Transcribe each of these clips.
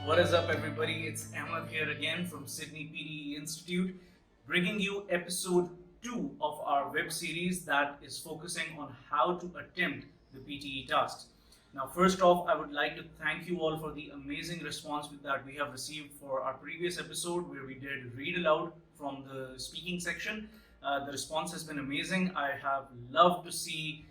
What is up, everybody? It's Ahmed here again from Sydney PTE Institute, bringing you episode 2 of our web series that is focusing on how to attempt the PTE tasks. Now, first off, I would like to thank you all for the amazing response that we have received for our previous episode where we did read aloud from the speaking section. The response has been amazing. I have loved to see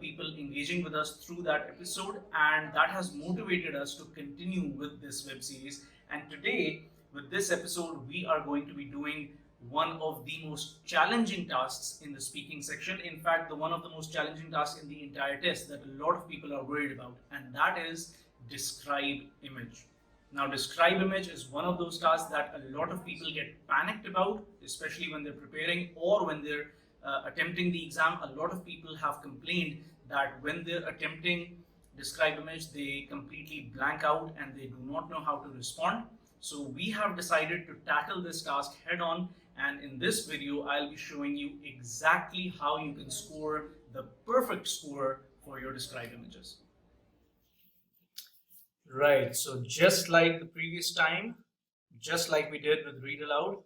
people engaging with us through that episode, and that has motivated us to continue with this web series. And today, with this episode, we are going to be doing one of the most challenging tasks in the speaking section. In fact, the one of the most challenging tasks in the entire test that a lot of people are worried about, and that is describe image. Now, describe image is one of those tasks that a lot of people get panicked about, especially when they're preparing or when they're attempting the exam. A lot of people have complained that when they're attempting describe image, they completely blank out and they do not know how to respond. So we have decided to tackle this task head on, and in this video, I'll be showing you exactly how you can score the perfect score for your describe images. Right, so just like the previous time, just like we did with read aloud,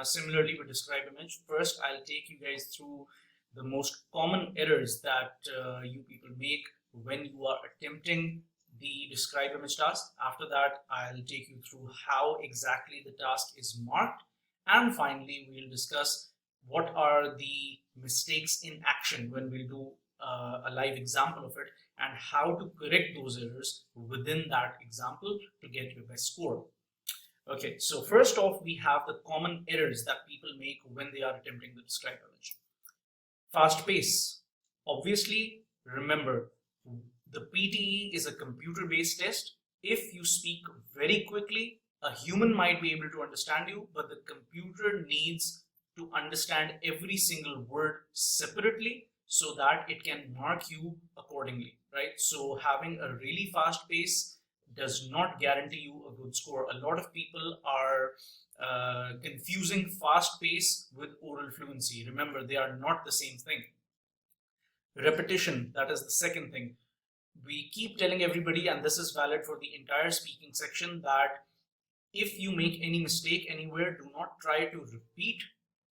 similarly with describe image, first I'll take you guys through the most common errors that you people make when you are attempting the describe image task. After that, I'll take you through how exactly the task is marked, and finally we'll discuss what are the mistakes in action when we'll do a live example of it, and how to correct those errors within that example to get your best score. Okay, so first off, we have the common errors that people make when they are attempting the describe image. Fast pace. Obviously, remember, the PTE is a computer-based test. If you speak very quickly, a human might be able to understand you, but the computer needs to understand every single word separately so that it can mark you accordingly, right? So having a really fast pace does not guarantee you a good score. A lot of people are confusing fast pace with oral fluency. Remember, they are not the same thing. Repetition, that is the second thing. We keep telling everybody, and this is valid for the entire speaking section, that if you make any mistake anywhere, do not try to repeat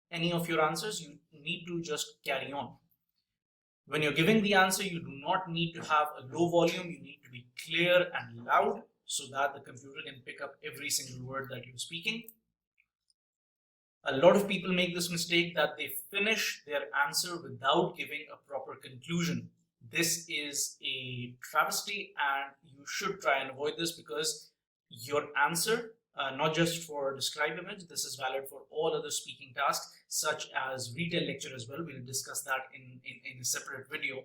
any of your answers. You need to just carry on. When you're giving the answer, you do not need to have a low volume. You need to be clear and loud so that the computer can pick up every single word that you're speaking. A lot of people make this mistake that they finish their answer without giving a proper conclusion. This is a travesty, and you should try and avoid this, because your answer, not just for describe image, this is valid for all other speaking tasks such as retail lecture as well. We'll discuss that in a separate video.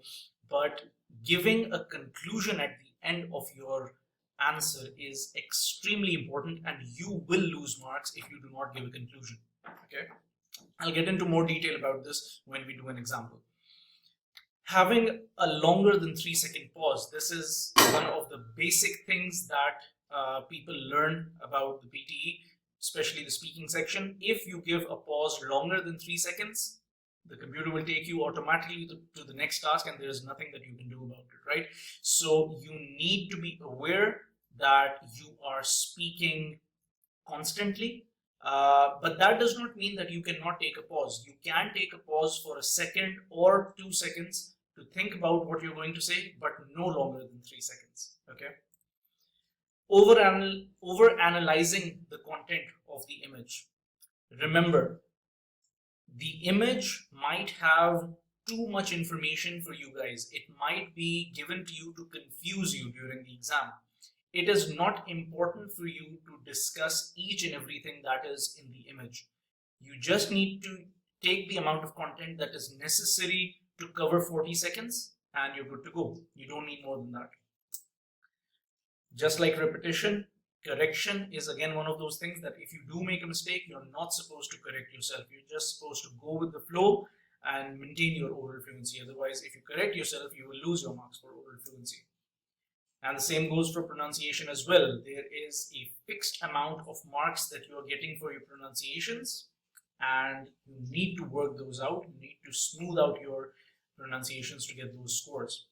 But giving a conclusion at the end of your answer is extremely important, and you will lose marks if you do not give a conclusion. Okay, I'll get into more detail about this when we do an example. Having a longer than 3-second pause. This is one of the basic things that people learn about the PTE, especially the speaking section. If you give a pause longer than 3 seconds, the computer will take you automatically to the next task, and there is nothing that you can do about it, right? So you need to be aware that you are speaking constantly, but that does not mean that you cannot take a pause. You can take a pause for a second or 2 seconds to think about what you're going to say, but no longer than 3 seconds. Okay. Over analyzing the content of the image. Remember, the image might have too much information for you guys. It might be given to you to confuse you during the exam. It is not important for you to discuss each and everything that is in the image. You just need to take the amount of content that is necessary to cover 40 seconds and you're good to go. You don't need more than that. Just like repetition, correction is again one of those things that if you do make a mistake, you're not supposed to correct yourself. You're just supposed to go with the flow and maintain your oral fluency. Otherwise, if you correct yourself, you will lose your marks for oral fluency. And the same goes for pronunciation as well. There is a fixed amount of marks that you are getting for your pronunciations, and you need to work those out. You need to smooth out your pronunciations to get those scores.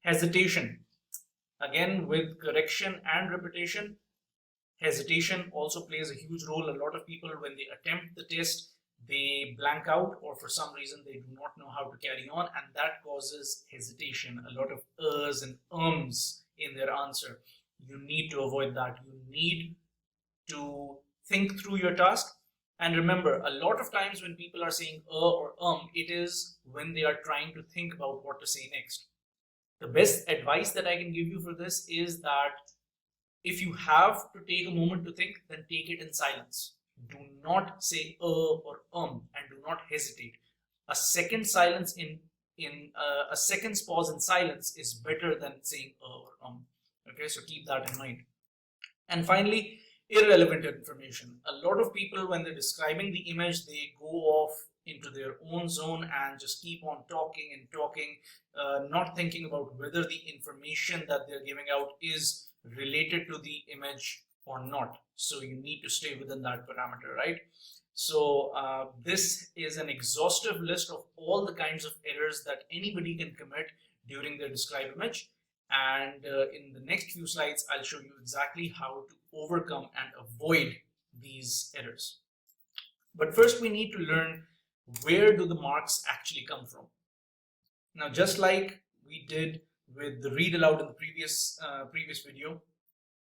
Hesitation. Again, with correction and repetition, Hesitation also plays a huge role. A lot of people, when they attempt the test, they blank out, or for some reason they do not know how to carry on, and that causes hesitation, a lot of ers and ums in their answer. You need to avoid that. You need to think through your task. And remember, a lot of times when people are saying or it is when they are trying to think about what to say next. The best advice that I can give you for this is that if you have to take a moment to think, then take it in silence. Do not say or and do not hesitate. A second silence in a second's pause in silence is better than saying or Okay, so keep that in mind. And finally, irrelevant information. A lot of people, when they're describing the image, they go off into their own zone and just keep on talking and talking, not thinking about whether the information that they're giving out is related to the image or not. So you need to stay within that parameter, right? So this is an exhaustive list of all the kinds of errors that anybody can commit during their described image. And in the next few slides, I'll show you exactly how to overcome and avoid these errors. But first, we need to learn, where do the marks actually come from? Now, just like we did with the read aloud in the previous video,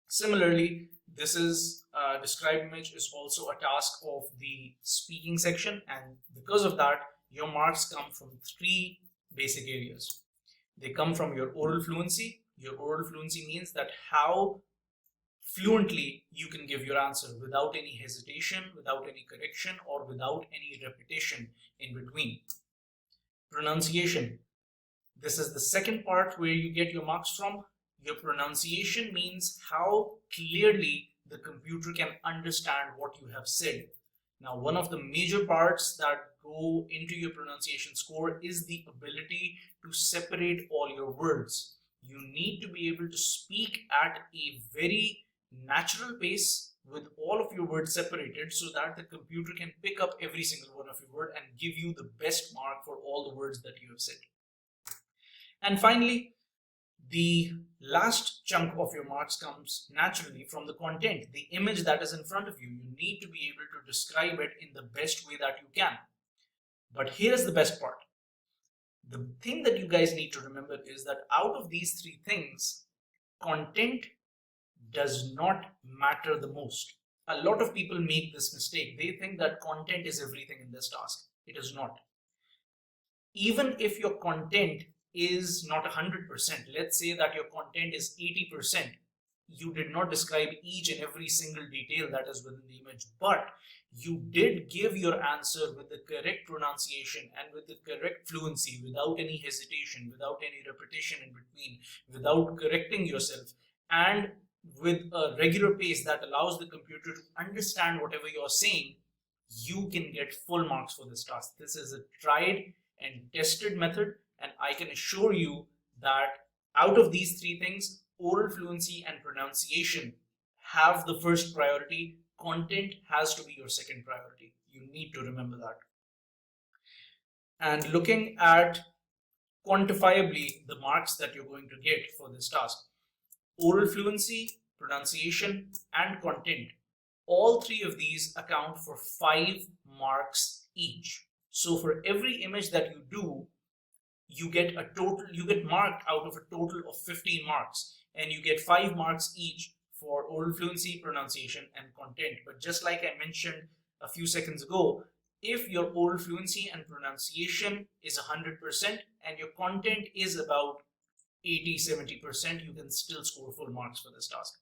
similarly, this is describe image is also a task of the speaking section, and because of that, your marks come from three basic areas. They come from your oral fluency. Your oral fluency means that how fluently you can give your answer without any hesitation, without any correction, or without any repetition in between. Pronunciation. This is the second part where you get your marks from. Your pronunciation means how clearly the computer can understand what you have said. Now, one of the major parts that go into your pronunciation score is the ability to separate all your words. You need to be able to speak at a very natural pace with all of your words separated, so that the computer can pick up every single one of your words and give you the best mark for all the words that you have said. And finally, the last chunk of your marks comes naturally from the content, the image that is in front of you. You need to be able to describe it in the best way that you can. But here's the best part. The thing that you guys need to remember is that out of these three things, content does not matter the most. A lot of people make this mistake. They think that content is everything in this task. It is not. Even if your content is not 100%, let's say that your content is 80%, you did not describe each and every single detail that is within the image, but you did give your answer with the correct pronunciation and with the correct fluency, without any hesitation, without any repetition in between, without correcting yourself, and with a regular pace that allows the computer to understand whatever you're saying. You can get full marks for this task. This is a tried and tested method, and I can assure you that out of these three things, oral fluency and pronunciation have the first priority. Content has to be your second priority. You need to remember that. And looking at quantifiably the marks that you're going to get for this task, oral fluency, pronunciation, and content, all three of these account for 5 marks each. So for every image that you do, you get marked out of a total of 15 marks, and you get 5 marks each for oral fluency, pronunciation, and content. But just like I mentioned a few seconds ago, if your oral fluency and pronunciation is 100% and your content is about 80-70%, you can still score full marks for this task.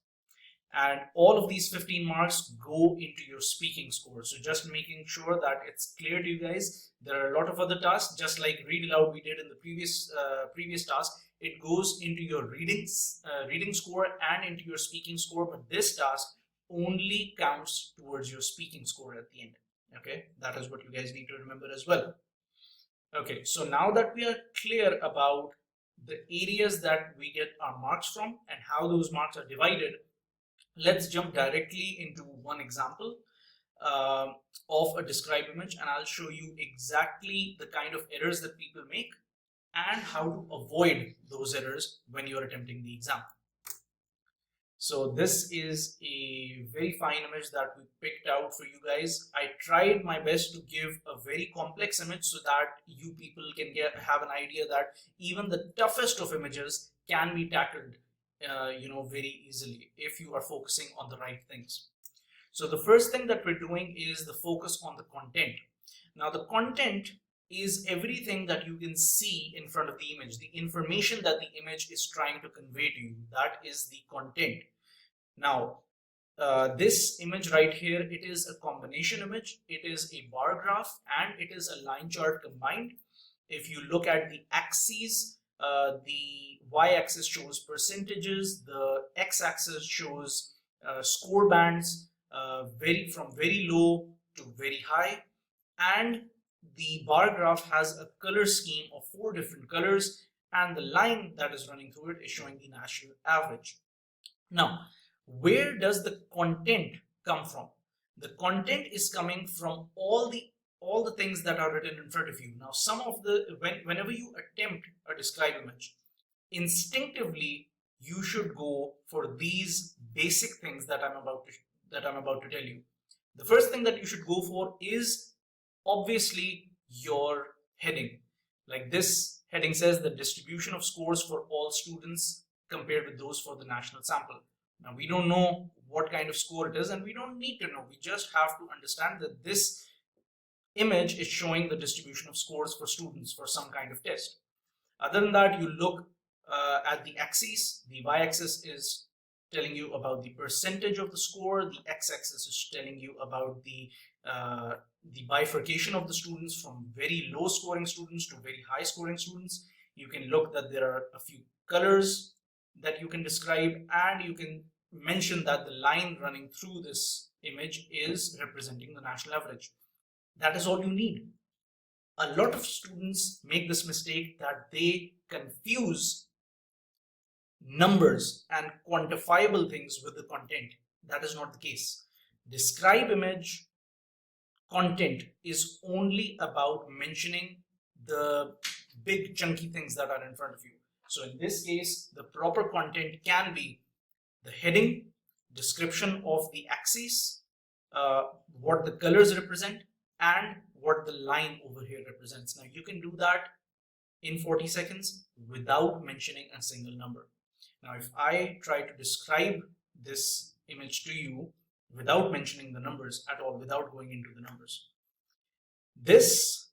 And all of these 15 marks go into your speaking score. So just making sure that it's clear to you guys. There are a lot of other tasks, just like read aloud we did in the previous task. It goes into your reading score and into your speaking score, but this task only counts towards your speaking score at the end. Okay, that is what you guys need to remember as well. Okay, so now that we are clear about the areas that we get our marks from and how those marks are divided, let's jump directly into one example of a described image, and I'll show you exactly the kind of errors that people make and how to avoid those errors when you're attempting the exam. So this is a very fine image that we picked out for you guys. I tried my best to give a very complex image so that you people can have an idea that even the toughest of images can be tackled very easily if you are focusing on the right things. So the first thing that we're doing is the focus on the content. Now the content is everything that you can see in front of the image, the information that the image is trying to convey to you. That is the content. Now, this image right here, it is a combination image. It is a bar graph and it is a line chart combined. If you look at the axes, the y-axis shows percentages, the x-axis shows score bands, from very low to very high, and the bar graph has a color scheme of 4 different colors, and the line that is running through it is showing the national average. Now, where does the content come from? The content is coming from all the things that are written in front of you. Now, whenever you attempt a describe image, instinctively you should go for these basic things that I'm about to tell you. The first thing that you should go for is obviously your heading. Like this heading says, the distribution of scores for all students compared with those for the national sample. Now, we don't know what kind of score it is and we don't need to know. We just have to understand that this image is showing the distribution of scores for students for some kind of test. Other than that, you look at the axes. The y-axis is telling you about the percentage of the score. The x-axis is telling you about the bifurcation of the students from very low scoring students to very high scoring students. You can look that there are a few colors that you can describe, and you can mention that the line running through this image is representing the national average. That is all you need. A lot of students make this mistake that they confuse numbers and quantifiable things with the content. That is not the case. Describe image content is only about mentioning the big chunky things that are in front of you. So in this case, the proper content can be the heading, description of the axis, what the colors represent, and what the line over here represents. Now you can do that in 40 seconds without mentioning a single number. Now if I try to describe this image to you without mentioning the numbers at all, without going into the numbers, this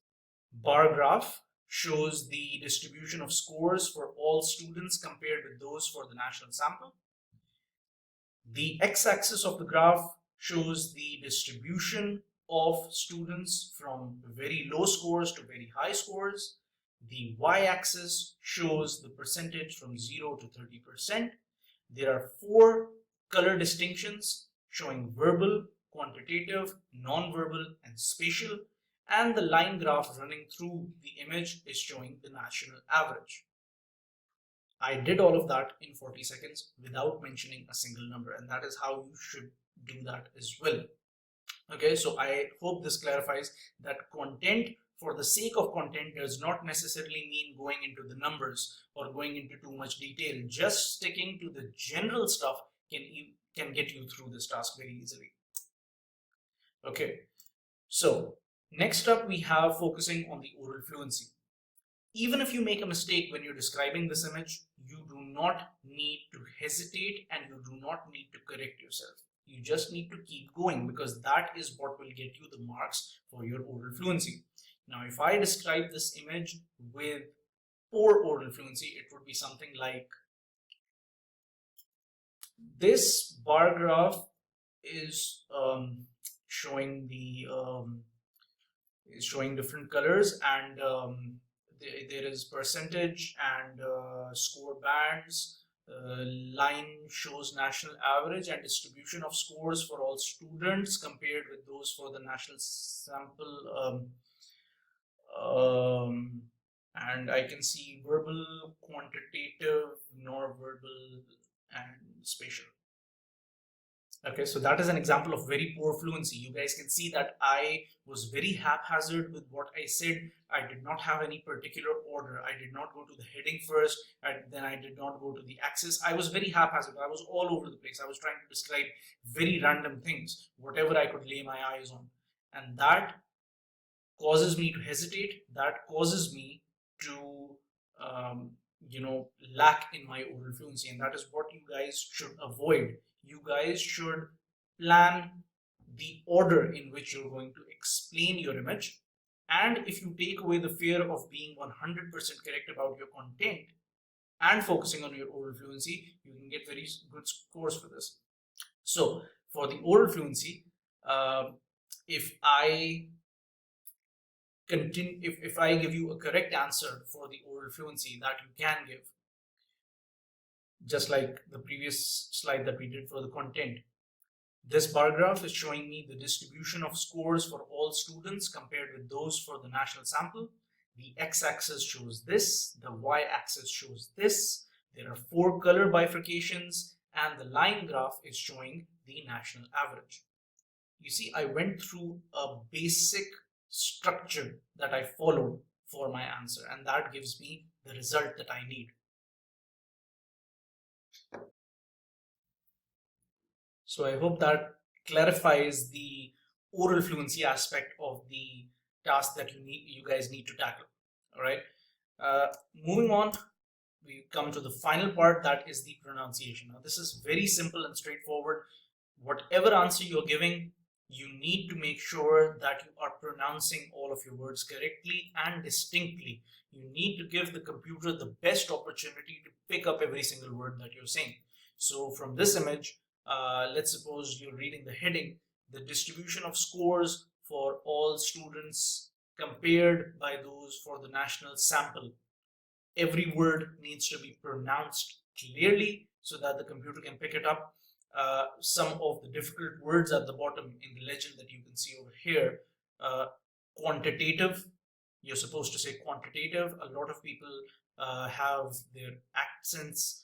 bar graph shows the distribution of scores for all students compared with those for the national sample. The x-axis of the graph shows the distribution of students from very low scores to very high scores. The y-axis shows the percentage from 0 to 30%. There are 4 color distinctions showing verbal, quantitative, non-verbal, and spatial. And the line graph running through the image is showing the national average. I did all of that in 40 seconds without mentioning a single number, and that is how you should do that as well. Okay, so I hope this clarifies that content for the sake of content does not necessarily mean going into the numbers or going into too much detail. Just sticking to the general stuff can get you through this task very easily. Okay, so next up we have focusing on the oral fluency. Even if you make a mistake when you're describing this image, you do not need to hesitate and you do not need to correct yourself. You just need to keep going, because that is what will get you the marks for your oral fluency. Now, if I describe this image with poor oral fluency, it would be something like this. Bar graph is showing different colors, and there is percentage and score bands. Line shows national average and distribution of scores for all students compared with those for the national sample. And I can see verbal, quantitative, non-verbal, and spatial. Okay, so that is an example of very poor fluency. You guys can see that I was very haphazard with what I said. I did not have any particular order. I did not go to the heading first, and then I did not go to the axis. I was very haphazard. I was all over the place. I was trying to describe very random things, whatever I could lay my eyes on. And that causes me to hesitate. That causes me to, um, lack in my oral fluency. And that is what you guys should avoid. You guys should plan the order in which you're going to explain your image. And if you take away the fear of being 100% correct about your content and focusing on your oral fluency, you can get very good scores for this. So for the oral fluency, if I continue, if I give you a correct answer for the oral fluency that you can give, just like the previous slide that we did for the content, this bar graph is showing me the distribution of scores for all students compared with those for the national sample. The x-axis shows this, the y-axis shows this. There are 4 color bifurcations, and the line graph is showing the national average. You see, I went through a basic structure that I followed for my answer, and that gives me the result that I need. So I hope that clarifies the oral fluency aspect of the task that you guys need to tackle. All right. Moving on, we come to the final part, that is the pronunciation. Now, this is very simple and straightforward. Whatever answer you're giving, you need to make sure that you are pronouncing all of your words correctly and distinctly. You need to give the computer the best opportunity to pick up every single word that you're saying. So from this image, let's suppose you're reading the heading, the distribution of scores for all students compared by those for the national sample. Every word needs to be pronounced clearly so that the computer can pick it up. Some of the difficult words at the bottom in the legend that you can see over here, quantitative, you're supposed to say quantitative. A lot of people have their accents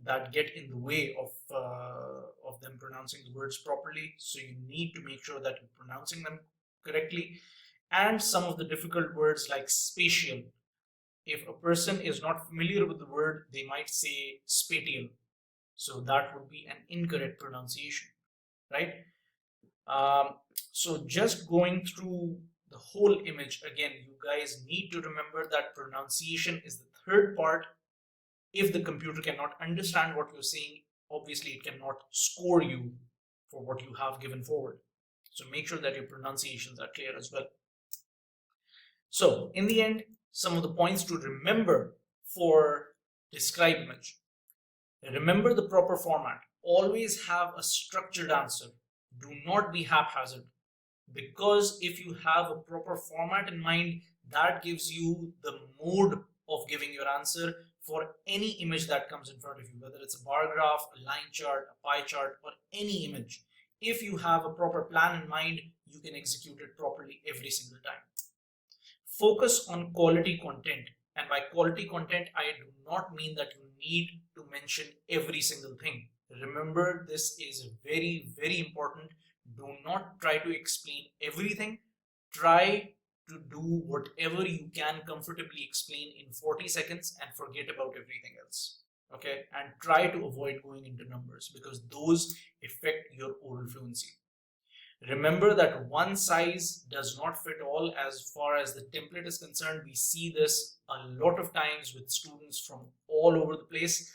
that get in the way of them pronouncing the words properly. So you need to make sure that you're pronouncing them correctly. And some of the difficult words like spatial. If a person is not familiar with the word, they might say spatial. So that would be an incorrect pronunciation, right? So just going through the whole image again, you guys need to remember that pronunciation is the third part. If the computer cannot understand what you're saying, obviously it cannot score you for what you have given forward. So make sure that your pronunciations are clear as well. So in the end, some of the points to remember for describe image. Remember the proper format. Always have a structured answer. Do not be haphazard. Because if you have a proper format in mind, that gives you the mode of giving your answer for any image that comes in front of you, whether it's a bar graph, a line chart, a pie chart, or any image. If you have a proper plan in mind, you can execute it properly every single time. Focus on quality content. And by quality content, I do not mean that you need to mention every single thing. Remember, this is very, very important. Do not try to explain everything. Try to do whatever you can comfortably explain in 40 seconds and forget about everything else. Okay, and try to avoid going into numbers because those affect your oral fluency. Remember that one size does not fit all as far as the template is concerned. We see this a lot of times with students from all over the place.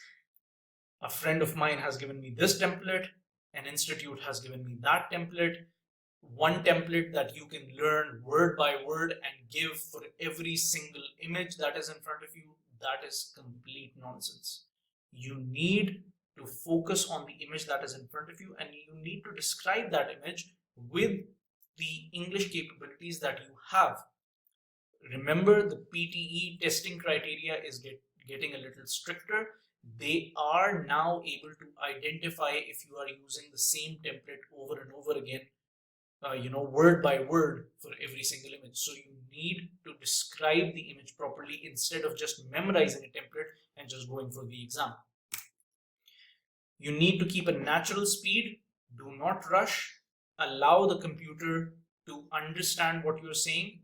A friend of mine has given me this template, an institute has given me that template. One template that you can learn word by word and give for every single image that is in front of you, that is complete nonsense. You need to focus on the image that is in front of you and you need to describe that image with the English capabilities that you have. Remember, the PTE testing criteria is getting a little stricter. They are now able to identify if you are using the same template over and over again, word by word for every single image. So you need to describe the image properly instead of just memorizing a template and just going for the exam. You need to keep a natural speed. Do not rush. Allow the computer to understand what you're saying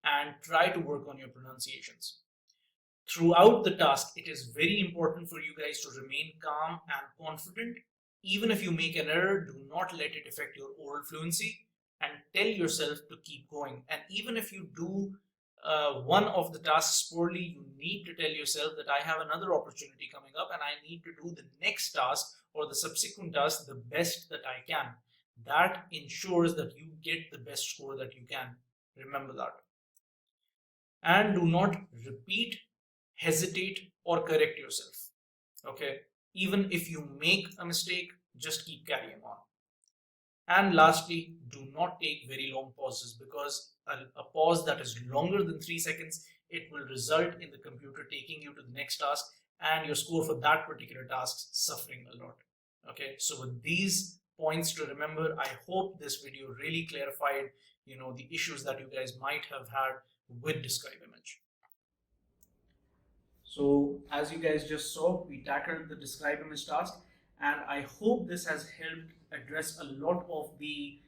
and try to work on your pronunciations. Throughout the task, it is very important for you guys to remain calm and confident. Even if you make an error, do not let it affect your oral fluency and tell yourself to keep going. And even if you do one of the tasks poorly, you need to tell yourself that I have another opportunity coming up and I need to do the next task or the subsequent task the best that I can. That ensures that you get the best score that you can. Remember that. And do not repeat, hesitate, or correct yourself. Okay, even if you make a mistake, just keep carrying on. And lastly, do not take very long pauses, because a pause that is longer than 3 seconds, it will result in the computer taking you to the next task and your score for that particular task suffering a lot. Okay, so with these points to remember, I hope this video really clarified, the issues that you guys might have had with describe image. So as you guys just saw, we tackled the describe image task, and I hope this has helped address a lot of the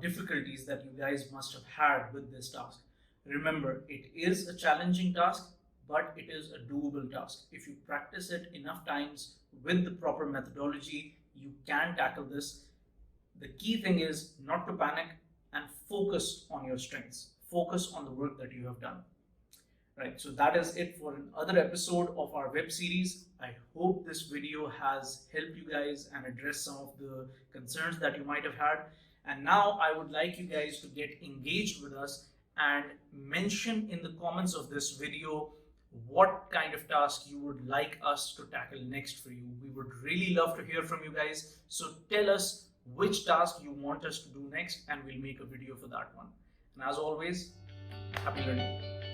difficulties that you guys must have had with this task. Remember, it is a challenging task, but it is a doable task. If you practice it enough times with the proper methodology, you can tackle this. The key thing is not to panic and focus on your strengths. Focus on the work that you have done. Right, so that is it for another episode of our web series. I hope this video has helped you guys and addressed some of the concerns that you might have had. And now I would like you guys to get engaged with us and mention in the comments of this video what kind of task you would like us to tackle next for you. We would really love to hear from you guys. So tell us which task you want us to do next, and we'll make a video for that one. And as always, happy learning.